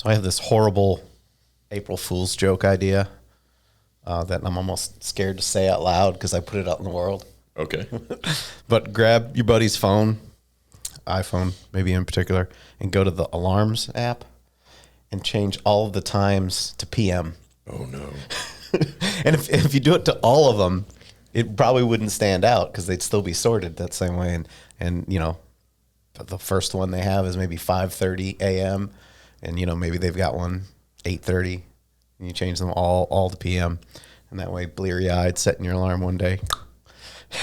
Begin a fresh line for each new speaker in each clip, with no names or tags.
So I have this horrible April Fool's joke idea that I'm almost scared to say out loud because I put it out in the world.
Okay.
But grab your buddy's phone, iPhone maybe in particular, and go to the alarms app and change all of the times to PM.
Oh, no.
And if you do it to all of them, it probably wouldn't stand out because they'd still be sorted that same way. And you know, the first one they have is maybe 5:30 a.m. And, you know, maybe they've got one 8:30. And you change them all to PM. And that way, bleary-eyed, setting your alarm one day.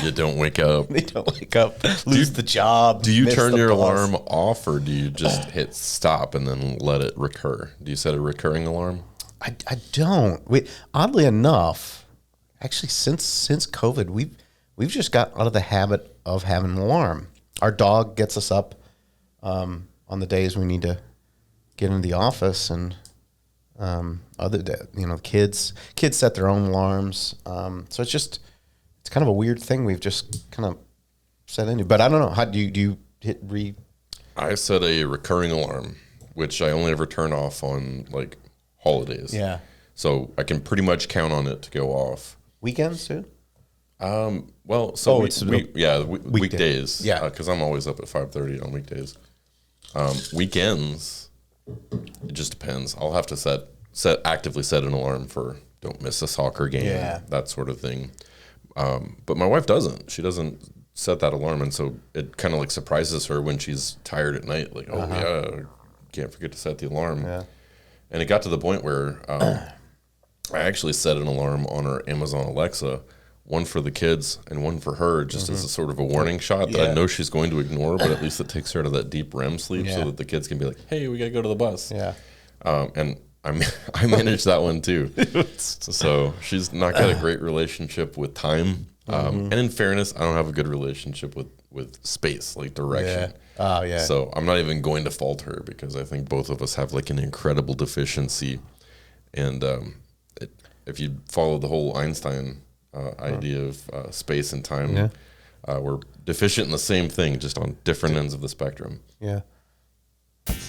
You don't wake up.
They don't wake up, lose the job.
Do you
miss
turn
the
your
bus.
alarm off, or do you just hit stop and then let it recur? Do you set a recurring alarm?
I don't. Oddly enough, actually, since COVID, we've just got out of the habit of having an alarm. Our dog gets us up on the days we need to get into the office, and kids set their own alarms. So it's kind of a weird thing we've just kind of set into. But I don't know. How do you hit re?
I set a recurring alarm, which I only ever turn off on like holidays.
Yeah.
So I can pretty much count on it to go off.
Weekends too?
Well, so weekdays.
Yeah.
Because I'm always up at 5:30 on weekdays. Weekends, it just depends. I'll have to actively set an alarm for don't miss a soccer game, that sort of thing. But my wife doesn't. She doesn't set that alarm, and so it kind of like surprises her when she's tired at night. Like, can't forget to set the alarm.
Yeah.
And it got to the point where I actually set an alarm on our Amazon Alexa, one for the kids and one for her, just as a sort of a warning shot that I know she's going to ignore, but at least it takes her out of that deep REM sleep so that the kids can be like, hey, we got to go to the bus.
Yeah.
And I manage that one too. So she's not got a great relationship with time. And in fairness, I don't have a good relationship with space, like direction.
Yeah. Oh, yeah.
So I'm not even going to fault her because I think both of us have like an incredible deficiency. And if you follow the whole Einstein idea of space and time, we're deficient in the same thing, just on different ends of the spectrum.
Yeah. That's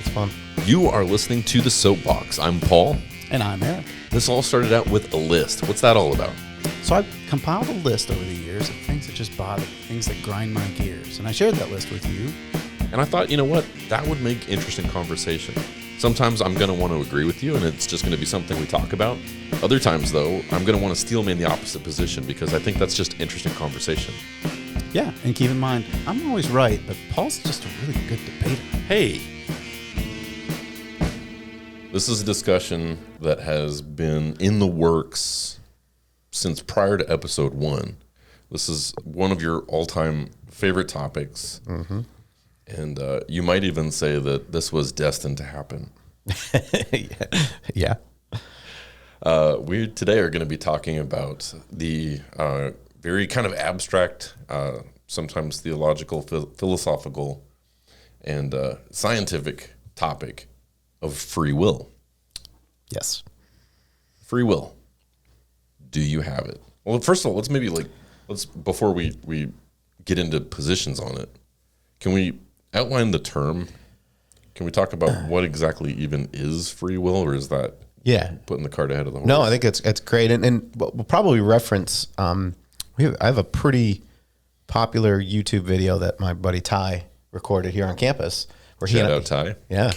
fun.
You are listening to The Soapbox. I'm Paul.
And I'm Eric.
This all started out with a list. What's that all about?
So I've compiled a list over the years of things that just bother me, things that grind my gears. And I shared that list with you.
And I thought, you know what? That would make interesting conversation. Sometimes I'm going to want to agree with you, and it's just going to be something we talk about. Other times, though, I'm going to want to steel man the opposite position because I think that's just interesting conversation.
Yeah, and keep in mind, I'm always right, but Paul's just a really good debater.
Hey! This is a discussion that has been in the works since prior to episode 1. This is one of your all-time favorite topics. Mm-hmm. And you might even say that this was destined to happen.
Yeah.
We today are going to be talking about the very kind of abstract, sometimes theological, philosophical, and scientific topic of free will.
Yes.
Free will. Do you have it? Well, first of all, let's before we get into positions on it, can we outline the term? Can we talk about what exactly even is free will, or is that putting the cart ahead of the horse?
No, I think it's great, and we'll probably reference. I have a pretty popular YouTube video that my buddy Ty recorded here on campus. Where
Shout out Ty.
Yeah,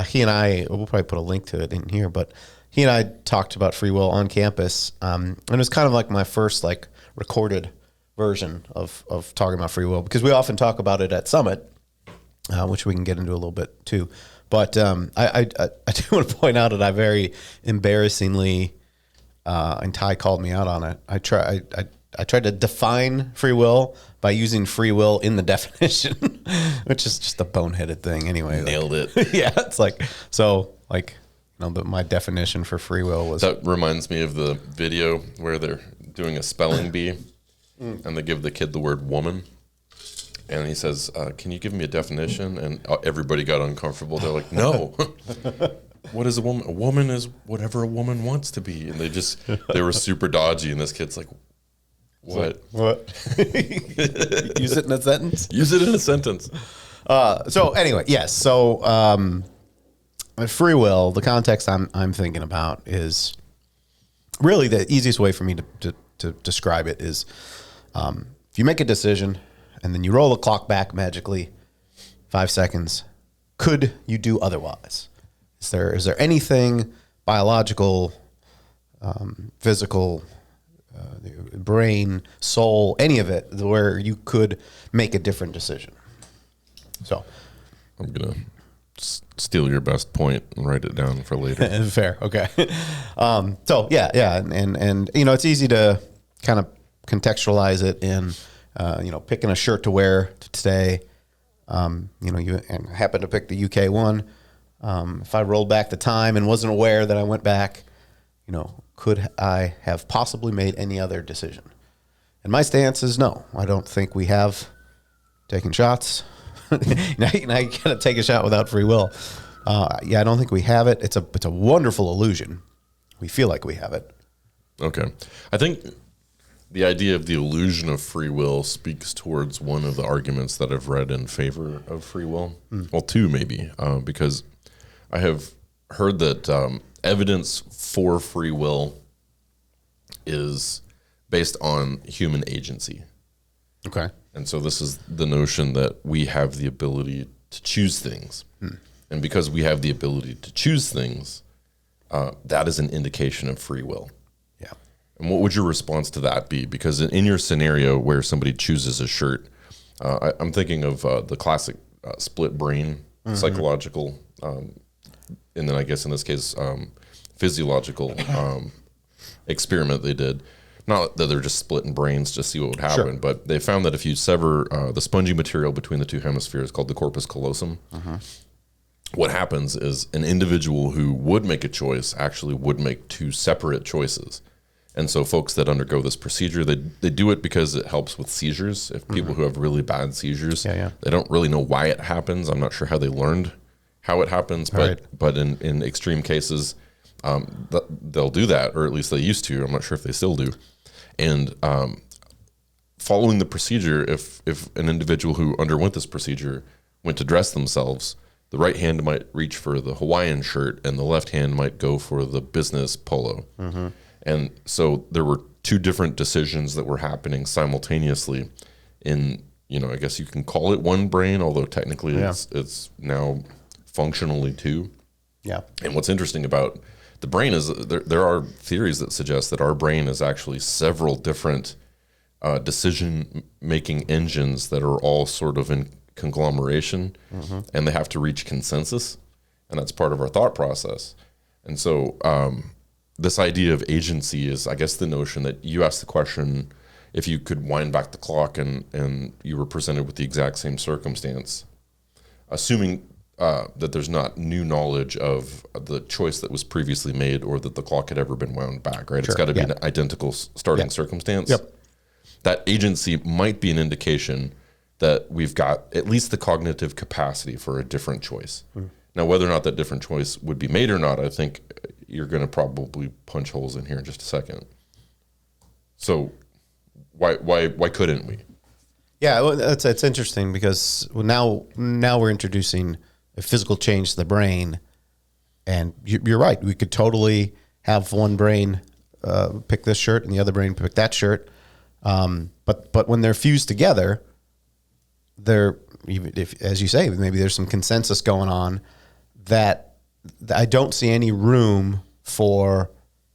he and I. We'll probably put a link to it in here, but he and I talked about free will on campus, and it was kind of like my first like recorded version of talking about free will, because we often talk about it at Summit. Which we can get into a little bit too. But I do want to point out that I very embarrassingly, and Ty called me out on it, I tried to define free will by using free will in the definition, which is just a boneheaded thing anyway.
Nailed it.
Yeah, it's like, so like, my definition for free will was...
That reminds me of the video where they're doing a spelling bee and they give the kid the word woman. And he says, can you give me a definition? And everybody got uncomfortable. They're like, no. What is a woman? A woman is whatever a woman wants to be. And they were super dodgy. And this kid's like, what?
What? Use it in a sentence?
Use it in a sentence.
So anyway, yes. So free will. The context I'm thinking about is really the easiest way for me to describe it is if you make a decision and then you roll the clock back magically 5 seconds, could you do otherwise? Is there anything biological, physical, brain, soul, any of it where you could make a different decision? So
I'm gonna steal your best point and write it down for later.
fair, okay. So yeah, and it's easy to kind of contextualize it in picking a shirt to wear today. You happen to pick the UK one. If I rolled back the time and wasn't aware that I went back, could I have possibly made any other decision? And my stance is no. I don't think we have taken shots. now you gotta take a shot without free will. I don't think we have it. It's a wonderful illusion. We feel like we have it.
Okay. I think the idea of the illusion of free will speaks towards one of the arguments that I've read in favor of free will. Well, two maybe, because I have heard that evidence for free will is based on human agency.
Okay.
And so this is the notion that we have the ability to choose things. And because we have the ability to choose things, that is an indication of free will.
Yeah.
And what would your response to that be? Because in your scenario where somebody chooses a shirt, I'm thinking of the classic split brain, psychological, and then I guess in this case, physiological experiment they did. Not that they're just splitting brains to see what would happen, but they found that if you sever the spongy material between the two hemispheres called the corpus callosum, what happens is an individual who would make a choice actually would make two separate choices. And so folks that undergo this procedure, they do it because it helps with seizures. If people who have really bad seizures, they don't really know why it happens. I'm not sure how they learned how it happens, but in extreme cases, they'll do that, or at least they used to. I'm not sure if they still do. And following the procedure, if an individual who underwent this procedure went to dress themselves, the right hand might reach for the Hawaiian shirt and the left hand might go for the business polo. And so there were two different decisions that were happening simultaneously in, I guess you can call it one brain, although technically it's now functionally two.
Yeah.
And what's interesting about the brain is there are theories that suggest that our brain is actually several different decision-making engines that are all sort of in conglomeration, and they have to reach consensus, and that's part of our thought process. And so this idea of agency is, I guess, the notion that you asked the question, if you could wind back the clock and you were presented with the exact same circumstance, assuming that there's not new knowledge of the choice that was previously made or that the clock had ever been wound back, right? It's got to be an identical starting circumstance. That agency might be an indication that we've got at least the cognitive capacity for a different choice. Now, whether or not that different choice would be made or not, I think you're going to probably punch holes in here in just a second. So why couldn't we?
Yeah, well, it's interesting because now we're introducing a physical change to the brain, and you're right. We could totally have one brain pick this shirt and the other brain pick that shirt, but when they're fused together, as you say, maybe there's some consensus going on that I don't see any room for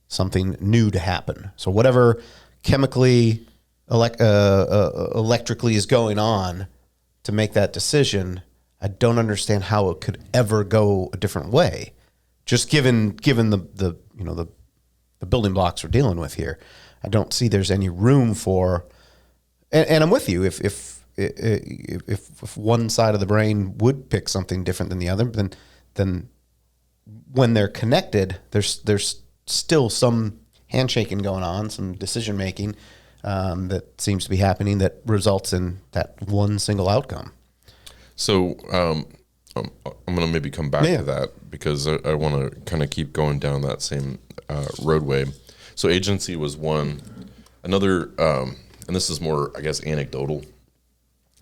something new to happen. So whatever chemically, electrically is going on to make that decision, I don't understand how it could ever go a different way. Just given the building blocks we're dealing with here, I don't see there's any room for. And I'm with you. If one side of the brain would pick something different than the other, then when they're connected, there's still some handshaking going on, some decision making that seems to be happening that results in that one single outcome. So
I'm going to maybe come back to that because I want to kind of keep going down that same roadway. So agency was one. Another, and this is more, I guess, anecdotal,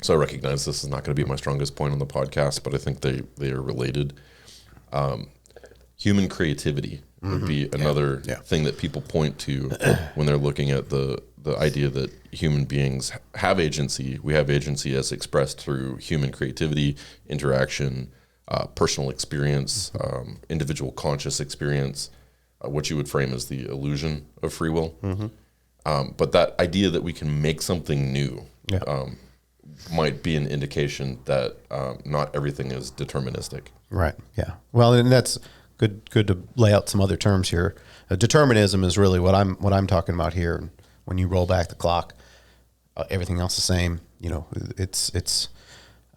So I recognize this is not going to be my strongest point on the podcast, but I think they are related. Human creativity would be another thing that people point to when they're looking at the idea that human beings have agency. We have agency as expressed through human creativity, interaction, personal experience, individual conscious experience, what you would frame as the illusion of free will. But that idea that we can make something new might be an indication that not everything is deterministic.
Right. Yeah. Well, and that's good to lay out some other terms here. Determinism is really what I'm talking about here. When you roll back the clock, everything else the same. You know, it's.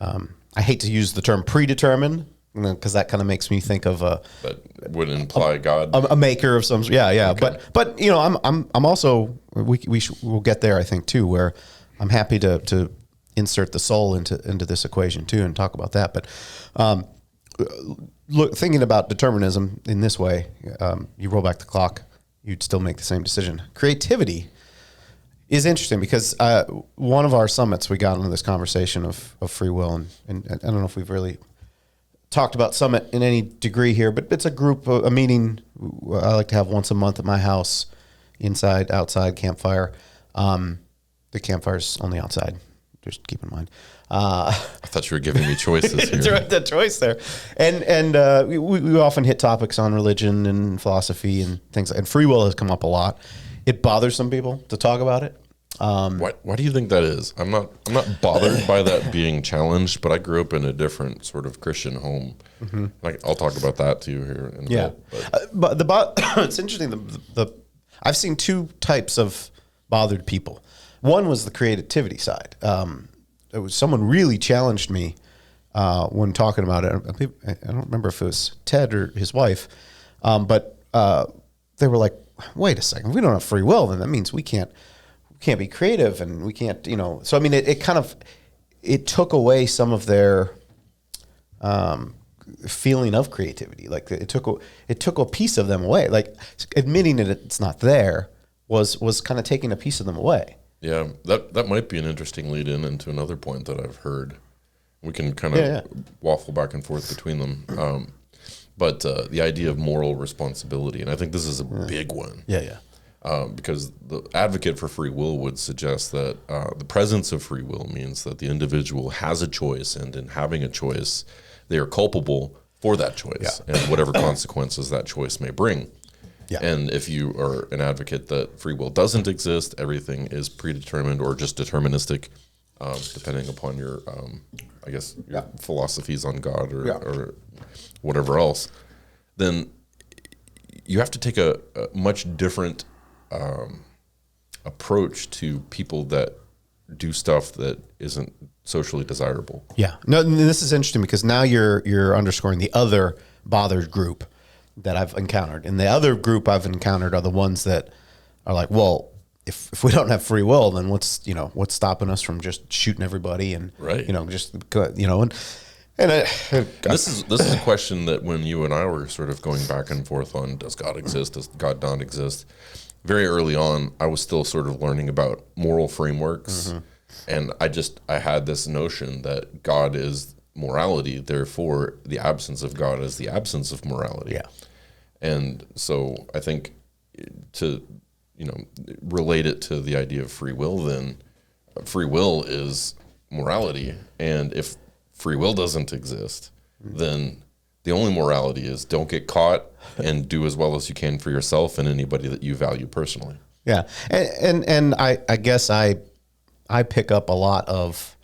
I hate to use the term predetermined because that kind of makes me think of
that would imply God,
a maker of some. Yeah.
Okay.
But you know, I'm also we'll get there, I think, too, where I'm happy to insert the soul into this equation too and talk about that. But look, thinking about determinism in this way, you roll back the clock, you'd still make the same decision. Creativity is interesting because one of our summits, we got into this conversation of free will, and I don't know if we've really talked about summit in any degree here, but it's a meeting I like to have once a month at my house, inside, outside, campfire. The campfire's only outside, just keep in mind.
I thought you were giving me choices here.
the choice there, and we often hit topics on religion and philosophy and things, and free will has come up a lot. It bothers some people to talk about it.
Why do you think that is? I'm not bothered by that being challenged, but I grew up in a different sort of Christian home. I'll talk about that too here in a bit.
But it's interesting. I've seen two types of bothered people. One was the creativity side. It was someone really challenged me when talking about it. I don't remember if it was Ted or his wife, but they were like, "Wait a second, if we don't have free will, then that means we can't be creative, and we can't, you know." So I mean, it took away some of their feeling of creativity. Like it took a piece of them away. Like admitting that it's not there was kind of taking a piece of them away.
Yeah, that might be an interesting lead into another point that I've heard. We can kind of waffle back and forth between them. But the idea of moral responsibility, and I think this is a big one.
Yeah.
Because the advocate for free will would suggest that the presence of free will means that the individual has a choice, and in having a choice, they are culpable for that choice and whatever consequences that choice may bring. Yeah. And if you are an advocate that free will doesn't exist, everything is predetermined or just deterministic, depending upon your, your philosophies on God or whatever else, then you have to take a much different approach to people that do stuff that isn't socially desirable.
Yeah. No, this is interesting because now you're underscoring the other bothered group that I've encountered. And the other group I've encountered are the ones that are like, well, if we don't have free will, then what's stopping us from just shooting everybody and
this is a question that when you and I were sort of going back and forth on, does God exist? Does God not exist? Very early on, I was still sort of learning about moral frameworks. And I had this notion that God is morality, therefore the absence of God is the absence of morality.
Yeah.
And so I think to, relate it to the idea of free will, then free will is morality. And if free will doesn't exist, then the only morality is don't get caught and do as well as you can for yourself and anybody that you value personally.
Yeah. And I guess I pick up a lot of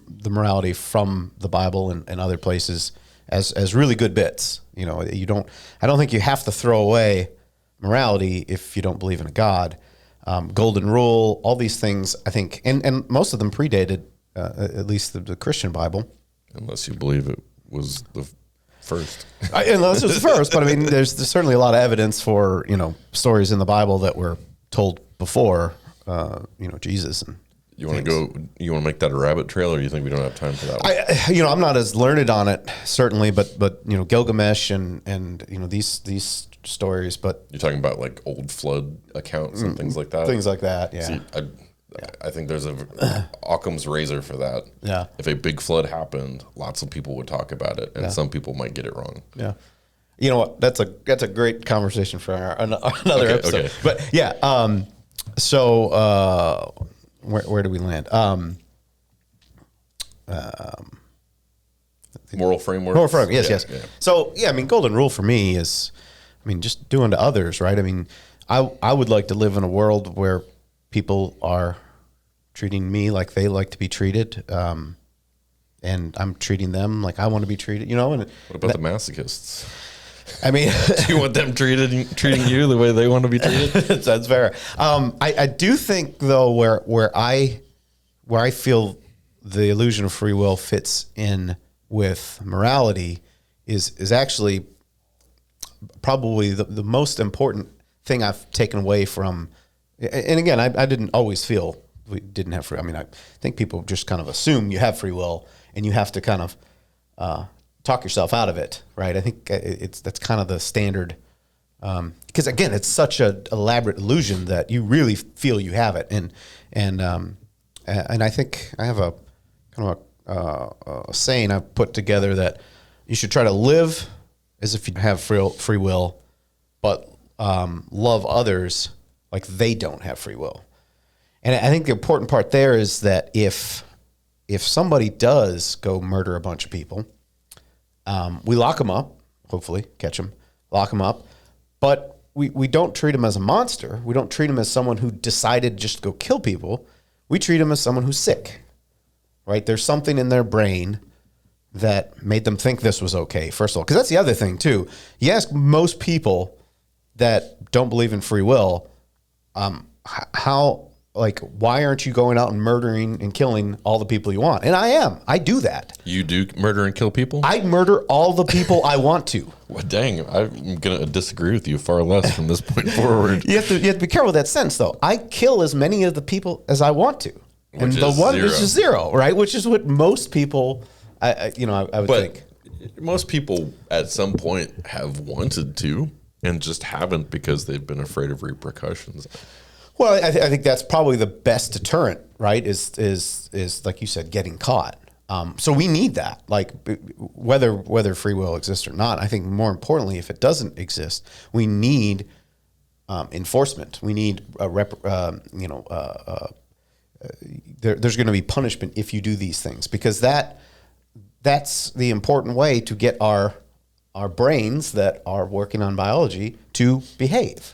the morality from the Bible and other places as really good bits. I don't think you have to throw away morality if you don't believe in a God. Golden rule, all these things, I think, and most of them predated at least the Christian Bible.
Unless you believe it was the first.
Unless it was the first, but I mean, there's certainly a lot of evidence for, stories in the Bible that were told before, Jesus. And
you want to make that a rabbit trail, or you think we don't have time for that one?
I'm not as learned on it, certainly, but Gilgamesh and these stories, but
you're talking about like old flood accounts and things like that.
Things like that, yeah.
See, I think there's a Occam's razor for that.
Yeah.
If a big flood happened, lots of people would talk about it, and
Yeah.
some people might get it wrong.
Yeah. You know what? That's a great conversation for another
Okay,
episode.
okay.
But yeah. So where do we land?
Moral framework.
Moral framework. Yes.
Yeah,
Yes.
yeah.
So yeah, I mean, golden rule for me is, I mean, just doing to others, right? I mean, I would like to live in a world where people are treating me like they like to be treated, and I'm treating them like I want to be treated. You know, and
What about the masochists?
I mean,
Do you want them treating you the way they want to be treated?
that's fair. I do think though where I feel the illusion of free will fits in with morality is actually probably the most important thing I've taken away from. And again, I didn't always feel we didn't have free. I mean, I think people just kind of assume you have free will and you have to kind of talk yourself out of it, right? I think that's kind of the standard, because again, it's such an elaborate illusion that you really feel you have it, and I think I have a kind of a saying I put together that you should try to live as if you have free will, but love others like they don't have free will. And I think the important part there is that if somebody does go murder a bunch of people, we lock them up, hopefully catch them, lock them up, but we don't treat them as a monster. We don't treat them as someone who decided just to go kill people. We treat them as someone who's sick, right? There's something in their brain that made them think this was okay, first of all. Because that's the other thing, too. You ask most people that don't believe in free will, why aren't you going out and murdering and killing all the people you want? And I am. I do that.
You do murder and kill people?
I murder all the people I want to.
Well, dang, I'm going to disagree with you far less from this point forward.
You have to be careful with that sentence, though. I kill as many of the people as I want to. And
Which
the
is
one
zero.
is just zero, right? Which is what most people, I would think.
Most people at some point have wanted to and just haven't because they've been afraid of repercussions.
Well, I think that's probably the best deterrent, right? Is like you said, getting caught. So we need that, like whether free will exists or not. I think more importantly, if it doesn't exist, we need enforcement. We need there's going to be punishment if you do these things, because that's the important way to get our brains that are working on biology to behave.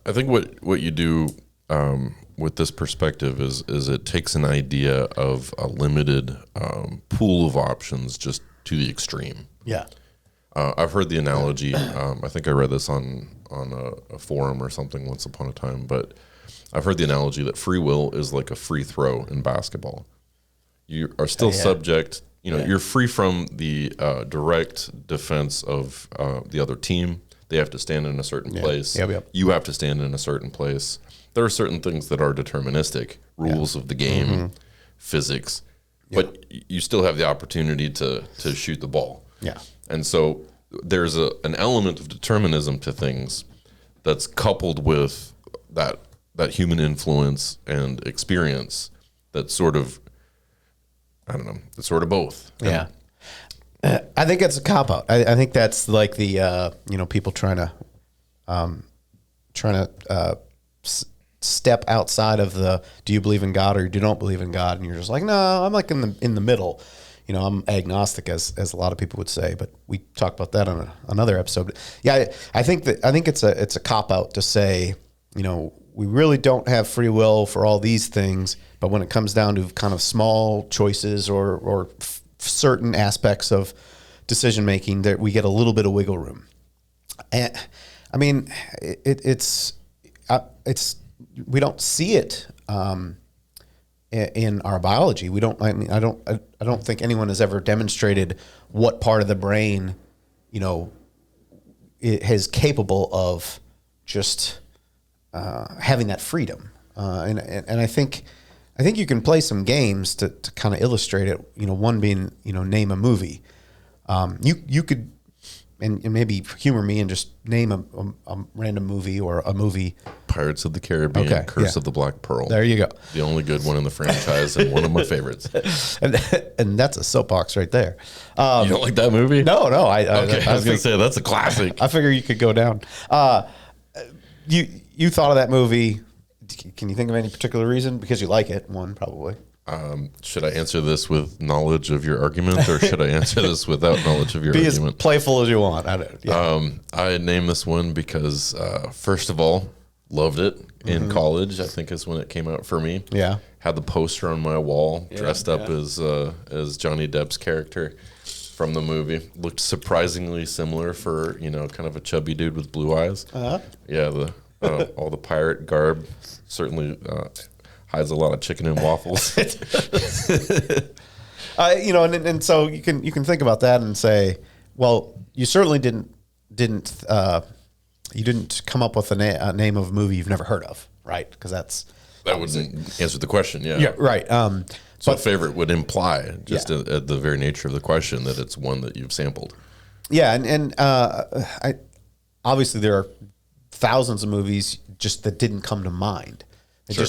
I think what you do with this perspective is it takes an idea of a limited pool of options just to the extreme.
Yeah.
I've heard the analogy. I think I read this on a forum or something once upon a time, but I've heard the analogy that free will is like a free throw in basketball. You are still subject. You're free from the direct defense of the other team. They have to stand in a certain place.
Yep.
You have to stand in a certain place. There are certain things that are deterministic, rules of the game, physics, but you still have the opportunity to shoot the ball.
Yeah.
And so there's an element of determinism to things that's coupled with that human influence and experience that's sort of, I don't know, it's sort of both.
Yeah. I think it's a cop out. I think that's like the people trying to step outside of the do you believe in God or you don't believe in God, and you're just like, no, I'm like in the middle. I'm agnostic, as a lot of people would say, but we talked about that on another episode. But yeah, I think it's a cop out to say, we really don't have free will for all these things, but when it comes down to kind of small choices or certain aspects of decision making, that we get a little bit of wiggle room. And I mean, it's we don't see it in our biology. We don't. I mean, I don't think anyone has ever demonstrated what part of the brain, it is capable of just having that freedom. And I think you can play some games to kind of illustrate it. One being, name a movie. You could, and maybe humor me and just name a random movie or a movie.
Pirates of the Caribbean,
Okay,
Curse
yeah.
of the Black Pearl.
There you go.
The only good one in the franchise and one of my favorites.
And that's a soapbox right there.
You don't like that movie?
No.
Okay, I was going to say, that's a classic.
I figure you could go down. You thought of that movie. Can you think of any particular reason? Because you like it, one probably.
Should I answer this with knowledge of your argument, or should I answer this without knowledge of your
Be
argument?
as playful as you want.
I named this one because, first of all, loved it in college. I think is when it came out for me.
Yeah.
Had the poster on my wall, dressed up as Johnny Depp's character from the movie. Looked surprisingly similar for, kind of a chubby dude with blue eyes. Yeah, all the pirate garb certainly hides a lot of chicken and waffles.
And so you can think about that and say, well, you certainly didn't come up with a name of a movie you've never heard of, right? Because that
wouldn't answer the question. Yeah,
yeah, right.
So favorite would imply just at the very nature of the question that it's one that you've sampled.
Yeah, and obviously there are thousands of movies just that didn't come to mind.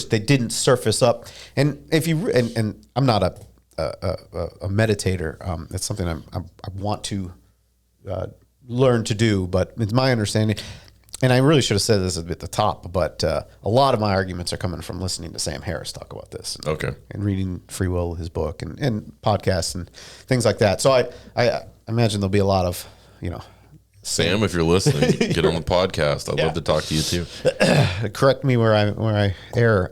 They didn't surface up. And if you and I'm not a meditator. It's something I want to learn to do, but it's my understanding. And I really should have said this at the top, but a lot of my arguments are coming from listening to Sam Harris talk about this. And reading Free Will, his book, and podcasts and things like that. So I imagine there'll be a lot of,
Sam, if you're listening, get on the podcast. I'd love to talk to you too.
Correct me where I err.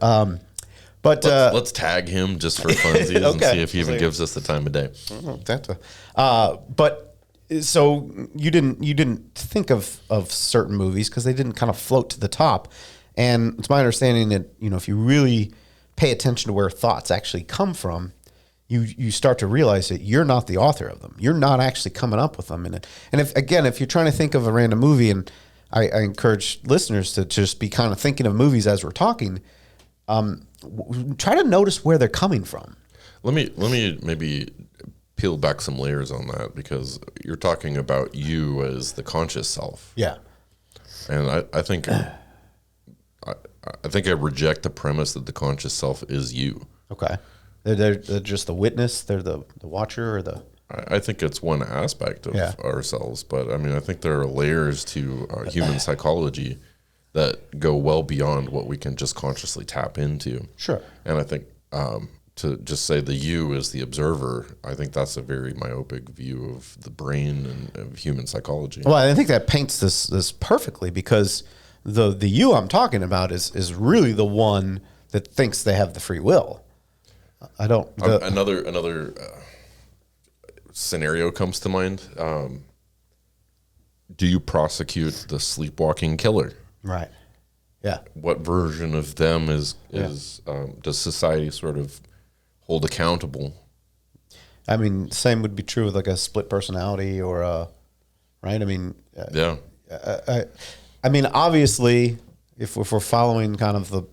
But
let's tag him just for funsies and see if he even gives us the time of day.
But so you didn't think of certain movies because they didn't kind of float to the top. And it's my understanding that if you really pay attention to where thoughts actually come from, you start to realize that you're not the author of them. You're not actually coming up with them. And if you're trying to think of a random movie, and I encourage listeners to just be kind of thinking of movies as we're talking, try to notice where they're coming from.
Let me maybe peel back some layers on that, because you're talking about you as the conscious self.
Yeah.
And I think I reject the premise that the conscious self is you.
Okay. They're just the witness. They're the watcher, or the.
I think it's one aspect of ourselves, but I think there are layers to human psychology that go well beyond what we can just consciously tap into.
Sure.
And I think to just say the you is the observer, I think that's a very myopic view of the brain and of human psychology.
Well, I think that paints this perfectly, because the you I'm talking about is really the one that thinks they have the free will. I don't.
Another scenario comes to mind. Do you prosecute the sleepwalking killer?
Right. Yeah.
What version of them does society sort of hold accountable?
Same would be true with like a split personality or right. Obviously, if we're following kind of the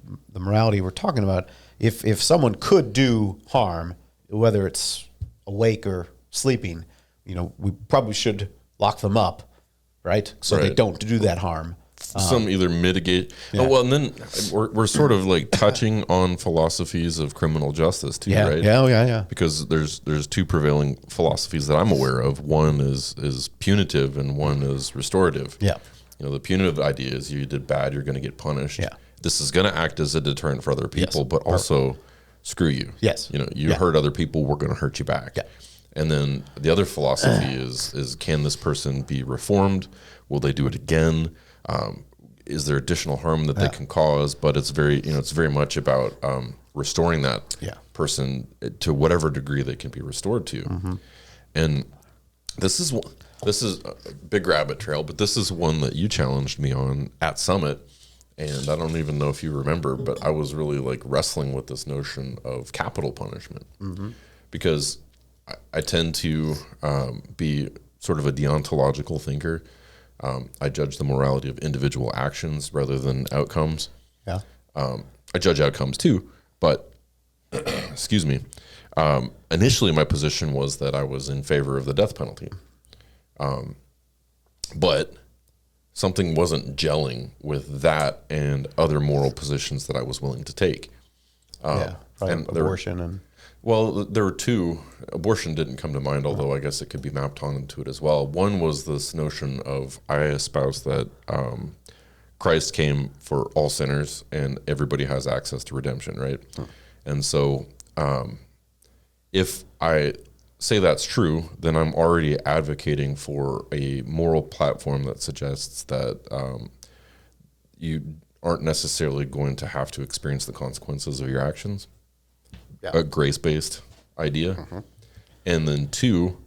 morality we're talking about, if someone could do harm, whether it's awake or sleeping, we probably should lock them up, right? So they don't do that harm.
Some either mitigate. Yeah. Oh, well, and then we're sort of like touching on philosophies of criminal justice too, right?
Yeah.
Because there's two prevailing philosophies that I'm aware of. One is punitive, and one is restorative.
Yeah.
The punitive idea is you did bad, you're going to get punished.
Yeah.
This is going to act as a deterrent for other people, but also screw you.
Yes.
You hurt other people, we're going to hurt you back.
Yeah.
And then the other philosophy is can this person be reformed? Will they do it again? Is there additional harm that they can cause? But it's very much about restoring that person to whatever degree they can be restored to. Mm-hmm. And this is a big rabbit trail, but this is one that you challenged me on at Summit. And I don't even know if you remember, but I was really like wrestling with this notion of capital punishment, because I tend to be sort of a deontological thinker. I judge the morality of individual actions rather than outcomes.
Yeah.
I judge outcomes too, but excuse me. Initially, my position was that I was in favor of the death penalty. But something wasn't gelling with that and other moral positions that I was willing to take.
Probably
and
abortion
Well, there were two. Abortion didn't come to mind, although I guess it could be mapped onto it as well. One was this notion of I espouse that Christ came for all sinners and everybody has access to redemption, right? And so if I say that's true, then I'm already advocating for a moral platform that suggests that you aren't necessarily going to have to experience the consequences of your actions.
Yeah.
A grace-based idea. And then two,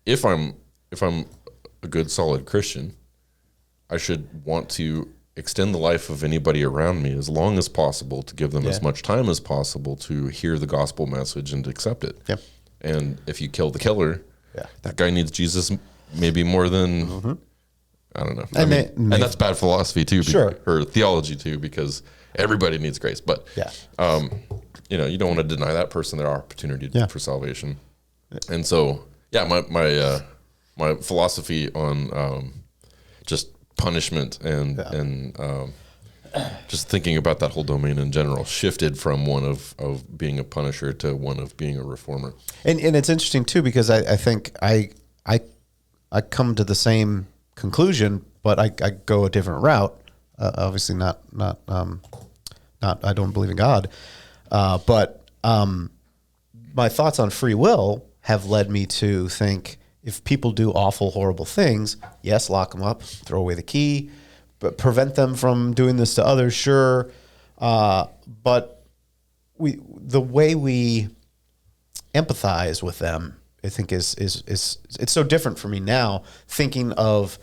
if I'm a good solid Christian, I should want to extend the life of anybody around me as long as possible, to give them as much time as possible to hear the gospel message and accept it.
Yep.
And if you kill the killer, that guy needs Jesus maybe more than I don't know. And that's bad philosophy too, or theology too, because everybody needs grace. But you know, you don't want to deny that person their opportunity for salvation. And so, my philosophy on just punishment and just thinking about that whole domain in general shifted from one of being a punisher to one of being a reformer.
And it's interesting too, because I think I come to the same conclusion, but I go a different route. Obviously not I don't believe in God. But my thoughts on free will have led me to think, if people do awful, horrible things, yes, lock them up, throw away the key, but prevent them from doing this to others, sure. But the way we empathize with them, I think is it's so different for me now, thinking of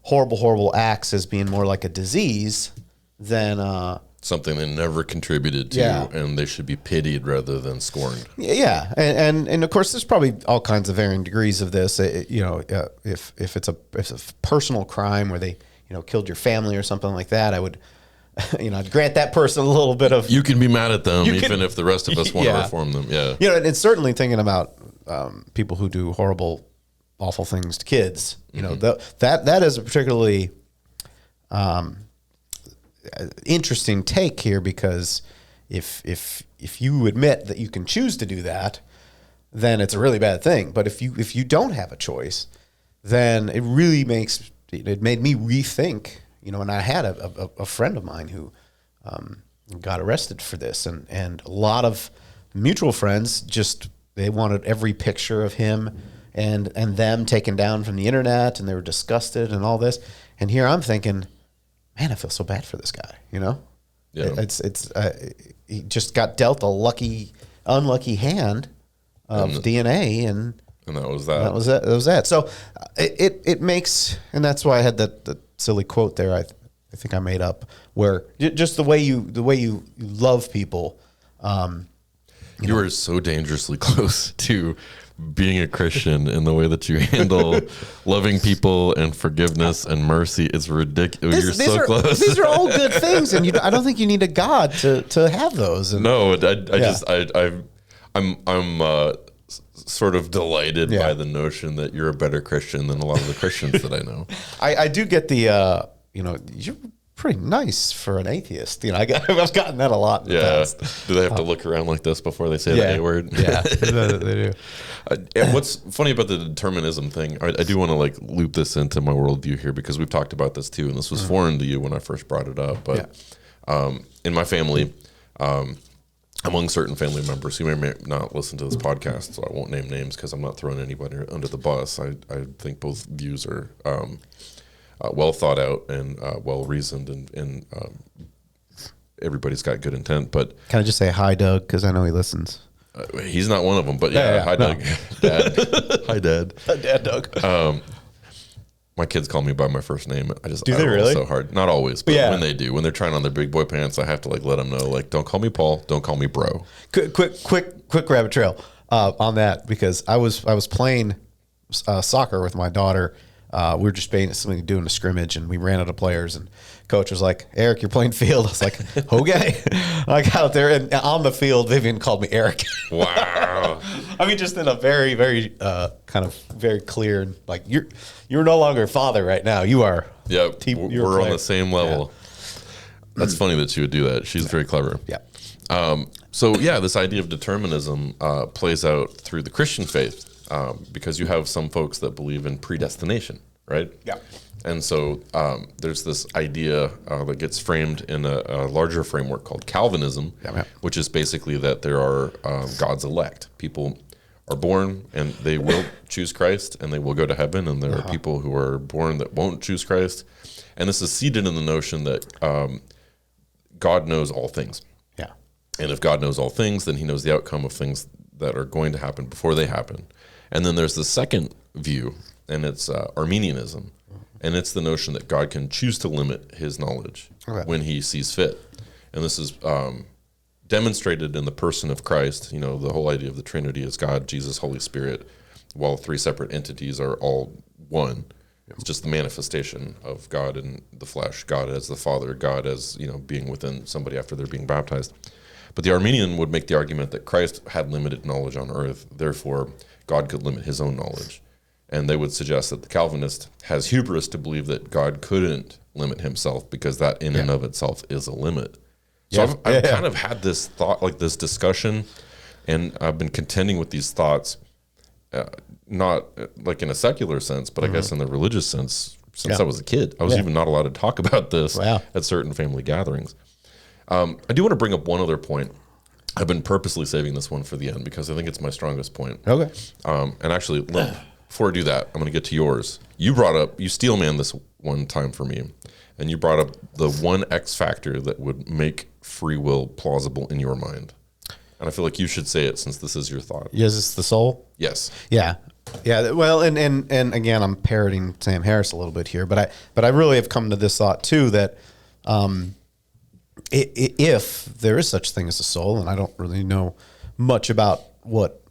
horrible acts as being more like a disease than
something they never contributed to, and they should be pitied rather than scorned.
Yeah, and of course, there's probably all kinds of varying degrees of this. If it's a personal crime where they killed your family or something like that, I would I'd grant that person a little bit of.
You can be mad at them, even if the rest of us want to reform them. Yeah,
and certainly thinking about people who do horrible, awful things to kids. That is a particularly interesting take here, because if you admit that you can choose to do that, then it's a really bad thing. But if you don't have a choice, then it really made me rethink. And I had a friend of mine who got arrested for this, and a lot of mutual friends they wanted every picture of him and them taken down from the internet, and they were disgusted and all this. And here I'm thinking, man, I feel so bad for this guy. Yeah. It's he just got dealt a unlucky hand of DNA, and
that was that.
That was that. So it makes, and that's why I had that silly quote there. I think I made up, where just the way you love people.
You are so dangerously close to being a Christian in the way that you handle loving people and forgiveness and mercy. It's ridiculous. You're so close.
These are all good things, and I don't think you need a God to have those. And,
no, I'm sort of delighted by the notion that you're a better Christian than a lot of the Christians that I know.
I do get the you're pretty nice for an atheist. I've gotten that a lot in the past.
Do they have to look around like this before they say the A word?
Yeah, they do.
And what's funny about the determinism thing, I do want to loop this into my worldview here, because we've talked about this too, and this was foreign to you when I first brought it up. But in my family, among certain family members who may not listen to this podcast, so I won't name names because I'm not throwing anybody under the bus. I think both views are well thought out and well reasoned, and everybody's got good intent. But
can I just say hi, Doug? Because I know he listens.
He's not one of them, but hi, Doug. Dad. Hi, Dad.
Dad, Doug.
My kids call me by my first name.
Do they really?
So hard. Not always, but when they do, when they're trying on their big boy pants, I have to let them know, don't call me Paul, don't call me bro.
Quick rabbit trail on that, because I was playing soccer with my daughter we were just basically doing a scrimmage, and we ran out of players, and coach was like, Eric, you're playing field. I was like, okay. I got out there, and on the field, Vivian called me Eric.
Wow.
I mean, just in a very, very kind of very clear, like, you're no longer a father right now. You are.
Yeah,
you're
we're on the same level. Yeah. That's funny that she would do that. She's very clever.
Yeah.
So yeah, this idea of determinism plays out through the Christian faith because you have some folks that believe in predestination, right?
Yeah.
And so there's this idea that gets framed in a larger framework called Calvinism, which is basically that there are God's elect. People are born and they will choose Christ and they will go to heaven, and there are people who are born that won't choose Christ. And this is seated in the notion that God knows all things.
Yeah.
And if God knows all things, then he knows the outcome of things that are going to happen before they happen. And then there's the second view, and it's Arminianism. And it's the notion that God can choose to limit his knowledge when he sees fit. And this is demonstrated in the person of Christ. You know, the whole idea of the Trinity is God, Jesus, Holy Spirit, while three separate entities are all one. It's just the manifestation of God in the flesh, God as the Father, God as, you know, being within somebody after they're being baptized. But the Arminian would make the argument that Christ had limited knowledge on earth, therefore God could limit his own knowledge. And they would suggest that the Calvinist has hubris to believe that God couldn't limit himself because that in and of itself is a limit. So I've kind of had this thought, like this discussion, and I've been contending with these thoughts, not like in a secular sense, but I guess in the religious sense, since I was a kid. I was even not allowed to talk about this at certain family gatherings. I do want to bring up one other point. I've been purposely saving this one for the end because I think it's my strongest point.
Okay.
And actually, before I do that, I'm going to get to yours. You steel man this one time for me, and you brought up the one X factor that would make free will plausible in your mind. And I feel like you should say it since this is your thought.
Yes, it's the soul?
Yes.
Yeah. Yeah. Well, and again, I'm parroting Sam Harris a little bit here, but I really have come to this thought too, that if there is such thing as a soul, and I don't really know much about what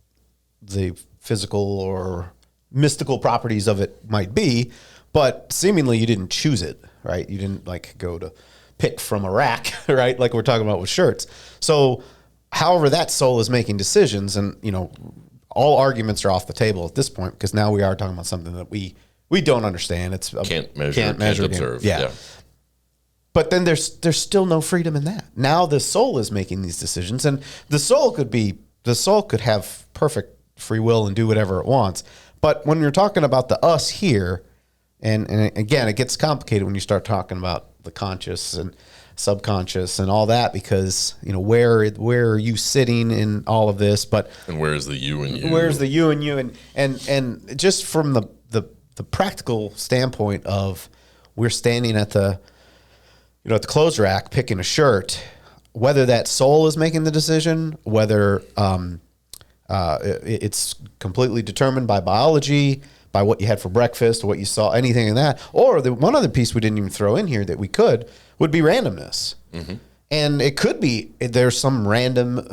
the physical or mystical properties of it might be, but seemingly you didn't choose it, right? You didn't like go to pick from a rack, right? Like we're talking about with shirts. So however that soul is making decisions, and, you know, all arguments are off the table at this point, because now we are talking about something that we don't understand. It's
can't measure, can't observe.
Yeah. But then there's still no freedom in that. Now the soul is making these decisions, and the soul could have perfect free will and do whatever it wants. But when you're talking about the us here, and again, it gets complicated when you start talking about the conscious and subconscious and all that, because, you know, where are you sitting in all of this?
And where's the you and you?
Where's the you and you? And just from the practical standpoint of, we're standing at the clothes rack picking a shirt, whether that soul is making the decision, whether it's completely determined by biology, by what you had for breakfast, what you saw, anything in that. Or the one other piece we didn't even throw in here that we would be randomness. Mm-hmm. And it could be there's some random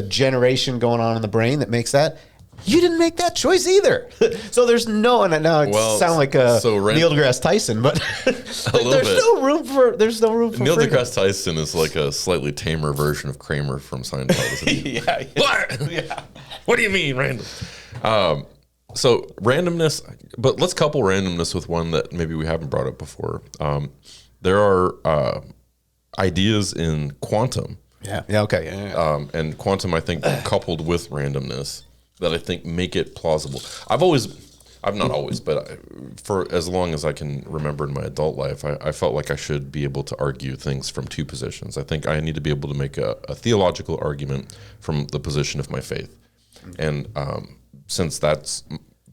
generation going on in the brain that makes that. You didn't make that choice either. So there's no, and now it sounds like Neil deGrasse Tyson, but there's no room for
Neil
freedom.
deGrasse Tyson is like a slightly tamer version of Kramer from Scientology. What?
Yeah.
What do you mean random? So randomness, but let's couple randomness with one that maybe we haven't brought up before. There are ideas in quantum.
Yeah. Okay. Yeah.
And quantum, I think, coupled with randomness, that I think make it plausible. I've not always, but for as long as I can remember in my adult life, I felt like I should be able to argue things from two positions. I think I need to be able to make a theological argument from the position of my faith. And since that's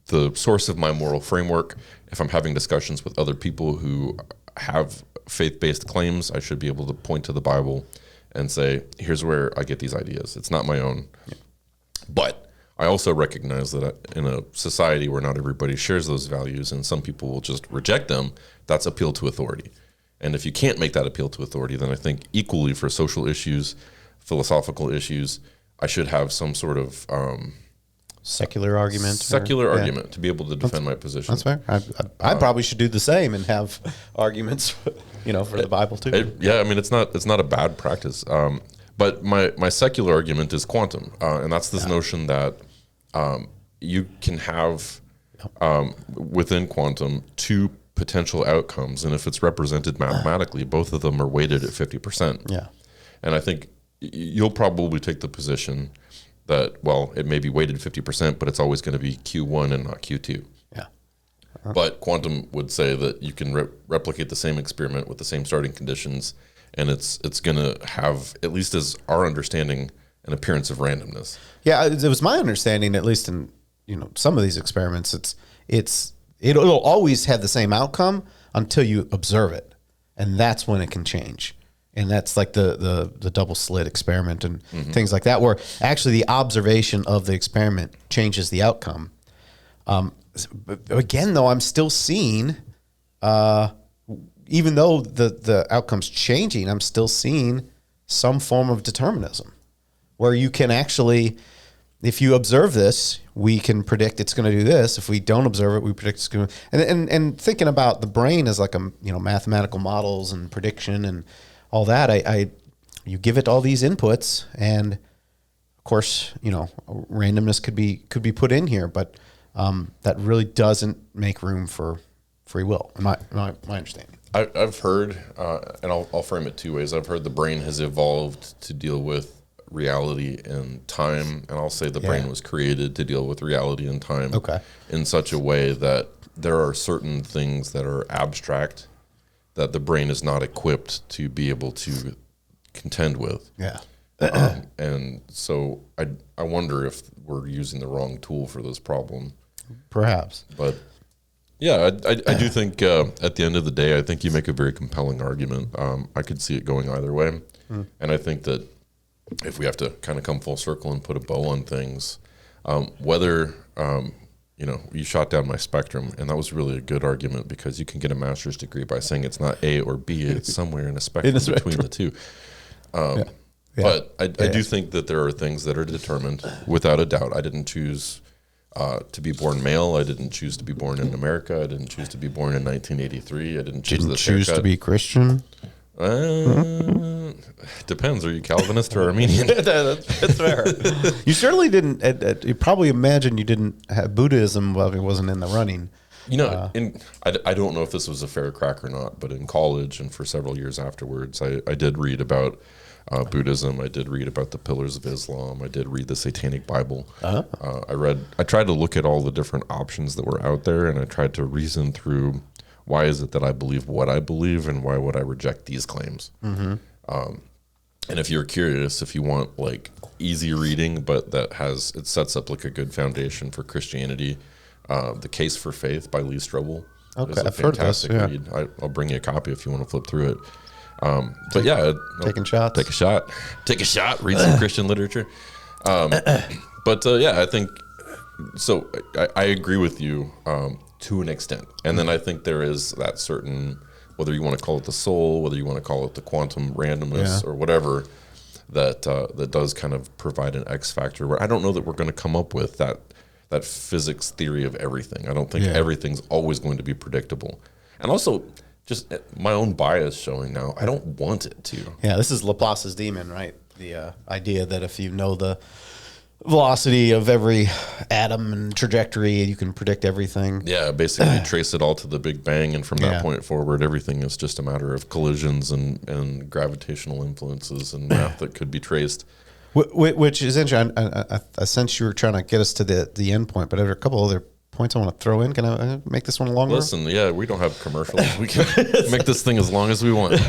the source of my moral framework, if I'm having discussions with other people who have faith-based claims, I should be able to point to the Bible and say, here's where I get these ideas. It's not my own. Yeah. But I also recognize that in a society where not everybody shares those values and some people will just reject them, that's appeal to authority. And if you can't make that appeal to authority, then I think equally for social issues, philosophical issues, I should have some sort of
secular argument.
argument to be able to defend my position.
That's fair. I probably should do the same and have arguments, for the Bible too.
I mean, it's not a bad practice. But my secular argument is quantum, and that's this notion that you can have within quantum two potential outcomes, and if it's represented mathematically, both of them are weighted at 50%.
Yeah.
And I think you'll probably take the position that, well, it may be weighted 50%, but it's always going to be Q1 and not Q2.
Yeah.
But quantum would say that you can replicate the same experiment with the same starting conditions, and it's going to have, at least as our understanding, an appearance of randomness.
Yeah, it was my understanding, at least in some of these experiments, it'll always have the same outcome until you observe it, and that's when it can change. And that's like the double slit experiment and things like that, where actually the observation of the experiment changes the outcome. But again, though, I'm still seeing, even though the outcome's changing, I'm still seeing some form of determinism, where you can actually, if you observe this, we can predict it's going to do this. If we don't observe it, we predict it's going to. And thinking about the brain as like mathematical models and prediction and all that, you give it all these inputs, and of course, randomness could be put in here, but that really doesn't make room for free will. My understanding.
I've heard, and I'll frame it two ways. I've heard the brain has evolved to deal with reality and time, and I'll say the brain was created to deal with reality and time in such a way that there are certain things that are abstract that the brain is not equipped to be able to contend with.
Yeah.
And so I wonder if we're using the wrong tool for this problem.
Perhaps.
But yeah, I do think at the end of the day, I think you make a very compelling argument. I could see it going either way. And I think that if we have to kind of come full circle and put a bow on things, whether you shot down my spectrum, and that was really a good argument, because you can get a master's degree by saying it's not A or B, it's somewhere in a spectrum between the two. But I do think that there are things that are determined without a doubt. I didn't choose to be born male. I didn't choose to be born in America. I didn't choose to be born in 1983. I didn't choose
to be Christian.
Depends. Are you Calvinist or Armenian?
That's fair. You certainly didn't. You probably imagine you didn't have Buddhism while it wasn't in the running.
I don't know if this was a fair crack or not, but in college and for several years afterwards, I did read about Buddhism. I did read about the Pillars of Islam. I did read the Satanic Bible. I tried to look at all the different options that were out there, and I tried to reason through, why is it that I believe what I believe, and why would I reject these claims? And if you're curious, if you want like easy reading, but it sets up like a good foundation for Christianity, The Case for Faith by Lee Strobel is a fantastic read. I'll bring you a copy if you want to flip through it. But yeah,
taking shots.
Take a shot. Read some Christian literature. But I think so. I agree with you to an extent, and then I think there is that certain, whether you want to call it the soul, whether you want to call it the quantum randomness or whatever, that does kind of provide an X factor. Where I don't know that we're going to come up with that physics theory of everything. I don't think everything's always going to be predictable, and also, just my own bias showing now, I don't want it to.
Yeah, this is Laplace's demon, right? The idea that if you know the velocity of every atom and trajectory, you can predict everything.
Yeah, basically trace it all to the Big Bang, and from that point forward, everything is just a matter of collisions and gravitational influences and math that could be traced.
Which is interesting. I sense you were trying to get us to the end point, but there are a couple other points I want to throw in. Can I make this one longer?
Listen, we don't have commercials. We can make this thing as long as we want.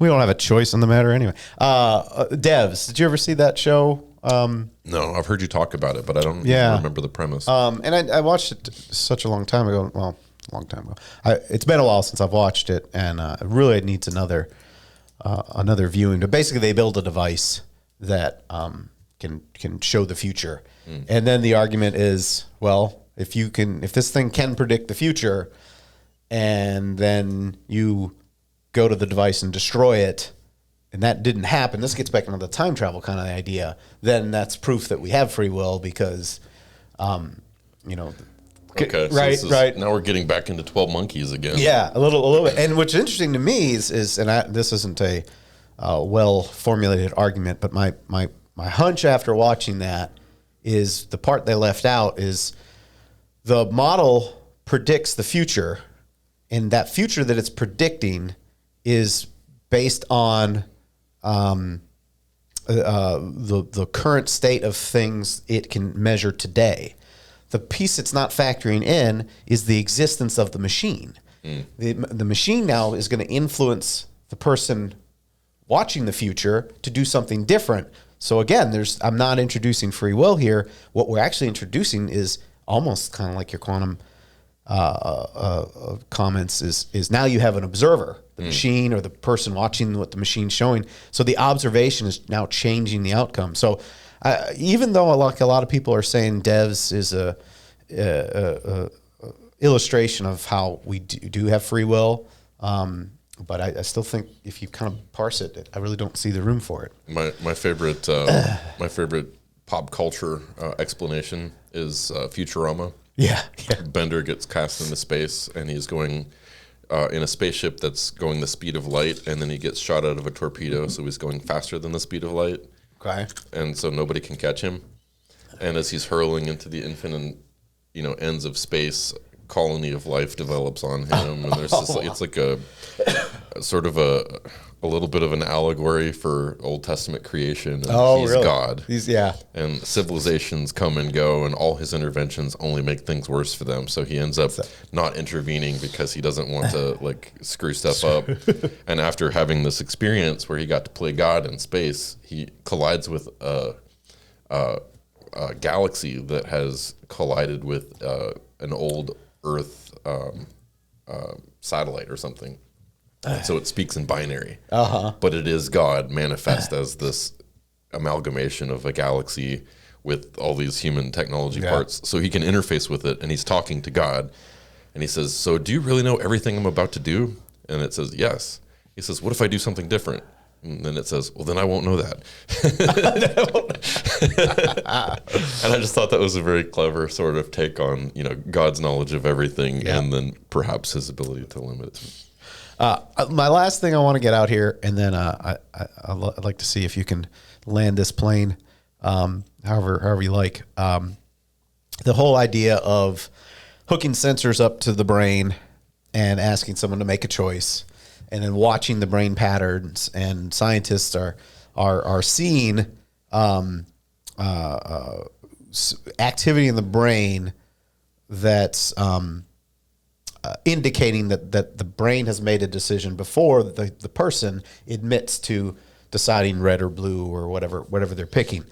We don't have a choice in the matter anyway. Devs, did you ever see that show?
No, I've heard you talk about it, but I don't remember the premise.
And I watched it such a long time ago. Well, a long time ago. It's been a while since I've watched it, and really it needs another viewing. But basically, they build a device that can show the future, and then the argument is, well, if this thing can predict the future, and then you go to the device and destroy it, and that didn't happen, this gets back into the time travel kind of idea, then that's proof that we have free will, because You know,
Okay, so
right,
this is,
right.
Now we're getting back into 12 Monkeys again.
Yeah, a little bit. And what's interesting to me is this isn't a well formulated argument, but my hunch after watching that is the part they left out is the model predicts the future, and that future that it's predicting is based on the current state of things it can measure today. The piece it's not factoring in is the existence of the machine. The machine now is going to influence the person watching the future to do something different. So again, I'm not introducing free will here. What we're actually introducing is almost kind of like your quantum comments is now you have an observer, the machine or the person watching what the machine's showing. So the observation is now changing the outcome. So even though like a lot of people are saying devs is a illustration of how we do have free will, but I still think if you kind of parse it, I really don't see the room for it.
My favorite pop culture explanation is Futurama.
Yeah.
Bender gets cast into space, and he's going in a spaceship that's going the speed of light, and then he gets shot out of a torpedo, so he's going faster than the speed of light.
Okay.
And so nobody can catch him. And as he's hurling into the infinite, ends of space, colony of life develops on him, and there's this, it's like a sort of a little bit of an allegory for Old Testament creation. And he's
really?
God.
Yeah.
And civilizations come and go, and all his interventions only make things worse for them. So he ends up not intervening because he doesn't want to screw stuff up. And after having this experience where he got to play God in space, he collides with a galaxy that has collided with an old Earth satellite or something. And so it speaks in binary, but it is God manifest as this amalgamation of a galaxy with all these human technology parts. So he can interface with it, and he's talking to God. And he says, so do you really know everything I'm about to do? And it says, yes. He says, what if I do something different? And then it says, well, then I won't know that. And I just thought that was a very clever sort of take on, God's knowledge of everything, and then perhaps his ability to limit it.
My last thing I want to get out here, and then I'd like to see if you can land this plane, however you like. The whole idea of hooking sensors up to the brain and asking someone to make a choice, and then watching the brain patterns, and scientists are seeing activity in the brain that's indicating that the brain has made a decision before the person admits to deciding red or blue or whatever they're picking.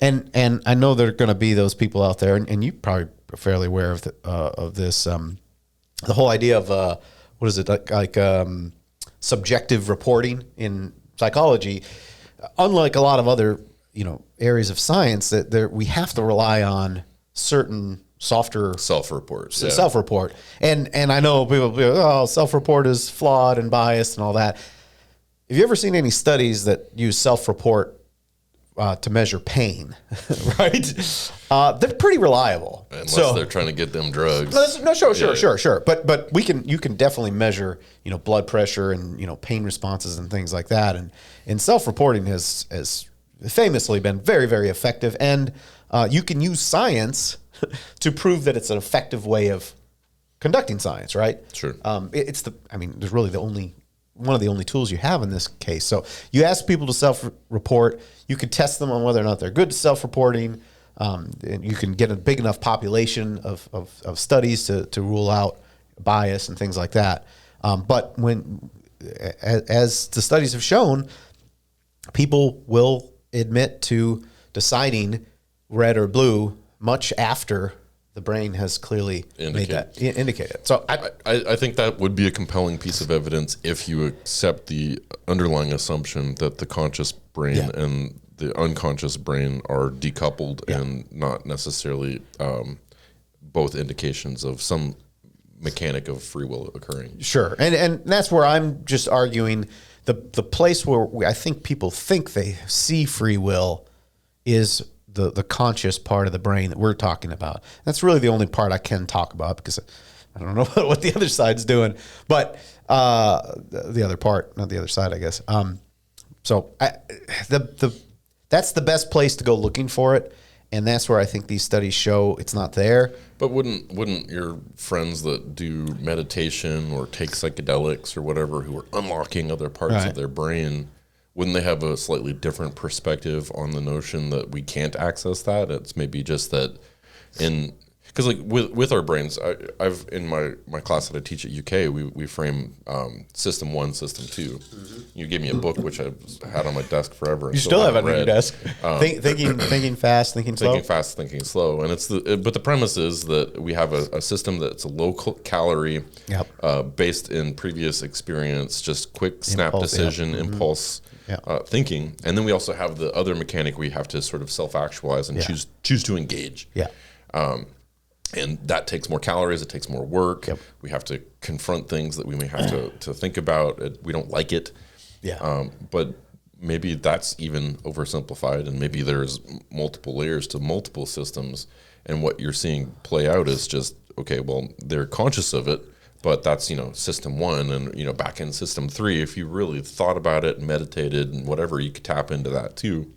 And I know there are going to be those people out there, and you probably are fairly aware of this. The whole idea of what is it like subjective reporting in psychology. Unlike a lot of other areas of science, that we have to rely on certain softer
self-report.
And I know people be like, oh, self-report is flawed and biased and all that. Have you ever seen any studies that use self-report to measure pain? Right? They're pretty reliable.
Unless they're trying to get them drugs.
Sure. But you can definitely measure, blood pressure and, pain responses and things like that. And self-reporting has famously been very, very effective. And you can use science to prove that it's an effective way of conducting science, right?
Sure.
There's really one of the only tools you have in this case. So you ask people to self-report. You can test them on whether or not they're good at self-reporting. And you can get a big enough population of studies to rule out bias and things like that. But as the studies have shown, people will admit to deciding red or blue much after the brain has clearly made that indicated. So
I think that would be a compelling piece of evidence if you accept the underlying assumption that the conscious brain and the unconscious brain are decoupled and not necessarily both indications of some mechanic of free will occurring.
Sure. And that's where I'm just arguing the place where I think people think they see free will is the conscious part of the brain that we're talking about. That's really the only part I can talk about because I don't know what the other side's doing. But the other part, not the other side, I guess. That's the best place to go looking for it, and that's where I think these studies show it's not there.
But wouldn't your friends that do meditation or take psychedelics or whatever, who are unlocking other parts of their brain, wouldn't they have a slightly different perspective on the notion that we can't access that? It's maybe just that because like with our brains, I've in my class that I teach at UK, we frame system 1, system 2. Mm-hmm. You gave me a book which I've had on my desk forever.
You still have it on your desk. Thinking fast, thinking slow.
Thinking fast, thinking slow, and but the premise is that we have a system that's a low calorie, based in previous experience, just quick snap decision, impulse. Thinking, and then we also have the other mechanic we have to sort of self-actualize and choose to engage. And that takes more calories. It takes more work. We have to confront things that we may have to think about. We don't like it. But maybe that's even oversimplified, and maybe there's multiple layers to multiple systems. And what you're seeing play out is just, okay, well, they're conscious of it, but that's, system 1, and, back in system 3, if you really thought about it and meditated and whatever, you could tap into that too.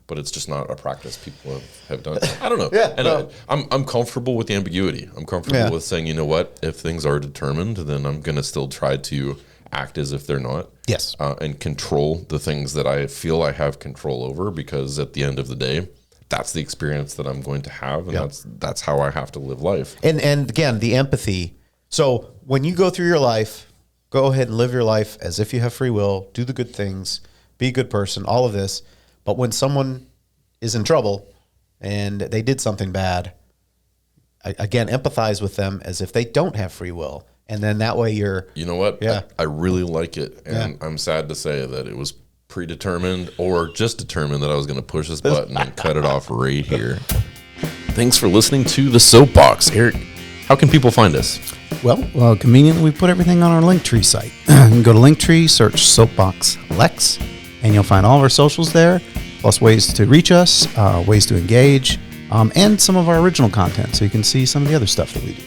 But it's just not a practice people have done. I don't know. I'm comfortable with the ambiguity. I'm comfortable with saying, you know what, if things are determined, then I'm going to still try to act as if they're not. And control the things that I feel I have control over, because at the end of the day, that's the experience that I'm going to have, and that's how I have to live life.
And again, the empathy. So when you go through your life, go ahead and live your life as if you have free will, do the good things, be a good person, all of this. But when someone is in trouble and they did something bad, again, empathize with them as if they don't have free will. And then that way you're...
You know what? I really like it. And I'm sad to say that it was predetermined or just determined that I was going to push this button and cut it off right here. Thanks for listening to The Soapbox. Eric, how can people find us?
Well, conveniently, we put everything on our Linktree site. You can go to Linktree, search SoapBox Lex, and you'll find all of our socials there, plus ways to reach us, ways to engage, and some of our original content, so you can see some of the other stuff that we do.